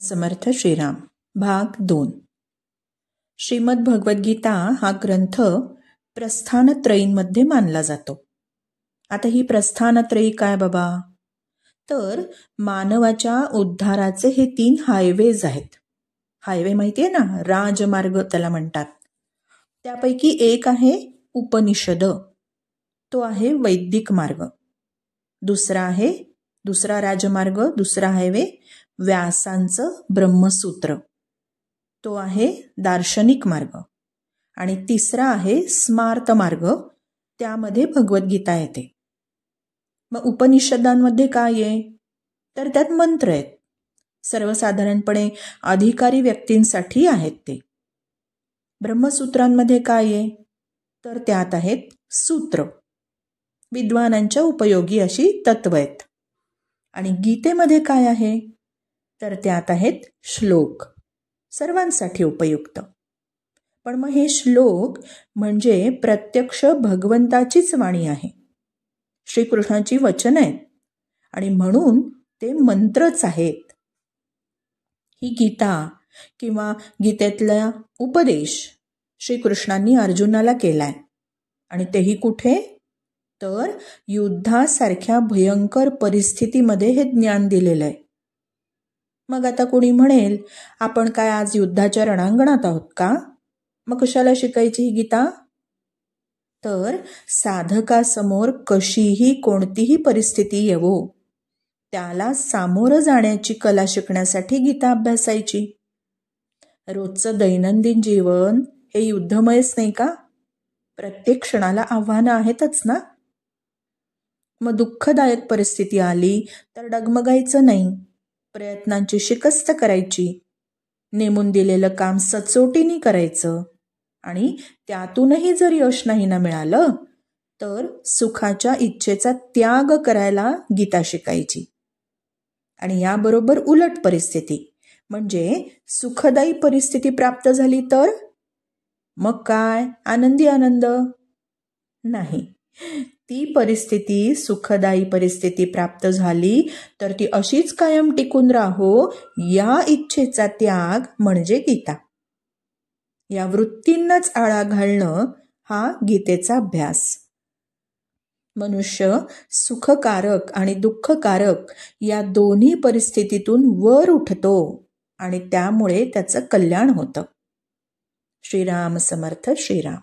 समर्थ श्रीराम भाग 2. श्रीमद भगवद्गीता हा ग्रंथ प्रस्थानत्रयींमध्ये मानला जातो. आता ही प्रस्थानत्रयी काय बाबा? तर मानवाच्या उद्धाराचे हे 3 हायवेज आहेत. हायवे माहिती आहे ना, राजमार्ग त्याला म्हणतात. त्यापैकी एक आहे उपनिषद, तो आहे वैदिक मार्ग. दुसरा राजमार्ग, दुसरा हायवे व्यासांचं ब्रह्मसूत्र, तो आहे दार्शनिक मार्ग. आणि तिसरा आहे स्मार्त मार्ग, त्यामध्ये भगवद्गीता येते. मग उपनिषदांमध्ये काय आहे? तर त्यात मंत्र आहेत. सर्वसाधारणपणे अधिकारी व्यक्तींसाठी आहेत ते. ब्रह्मसूत्रांमध्ये काय आहे? तर त्यात आहेत सूत्र, विद्वानांच्या उपयोगी अशी तत्व आहेत. आणि गीतेमध्ये काय आहे? तर त्यात आहेत श्लोक, सर्वांसाठी उपयुक्त. पण मग हे श्लोक म्हणजे प्रत्यक्ष भगवंताचीच वाणी आहे, श्रीकृष्णाची वचन आहेत, आणि म्हणून ते मंत्रच आहेत. ही गीता किंवा गीतेतला उपदेश श्रीकृष्णांनी अर्जुनाला केलाय. आणि तेही कुठे? तर युद्धासारख्या भयंकर परिस्थितीमध्ये हे ज्ञान दिलेलं आहे. मग आता कोणी म्हणेल, आपण काय आज युद्धाच्या रणांगणात आहोत का? मग कशाला शिकायची ही गीता? तर साधकासमोर कशीही कोणतीही परिस्थिती येवो, त्याला सामोरं जाण्याची कला शिकण्यासाठी गीता अभ्यासायची. रोजचं दैनंदिन जीवन हे युद्धमयच नाही का? प्रत्येक क्षणाला आव्हानं आहेतच ना. मग दुःखदायक परिस्थिती आली तर डगमगायचं नाही, प्रयत्नांची शिकस्त करायची, नेमून दिलेलं काम सचोटीने करायचं. आणि त्यातूनही जर यश नाही ना मिळालं तर सुखाच्या इच्छेचा त्याग करायला गीता शिकायची. आणि याबरोबर उलट परिस्थिती म्हणजे सुखदायी परिस्थिती प्राप्त झाली तर मग काय? आनंदी आनंद नाही. ती परिस्थिती, सुखदायी परिस्थिती प्राप्त झाली तर ती अशीच कायम टिकून राहो, या इच्छेचा त्याग म्हणजे गीता. या वृत्तींनाच आळा घालणं हा गीतेचा अभ्यास. मनुष्य सुखकारक आणि दुःखकारक या दोन्ही परिस्थितीतून वर उठतो आणि त्यामुळे त्याचं कल्याण होतं. श्रीराम समर्थ श्रीराम.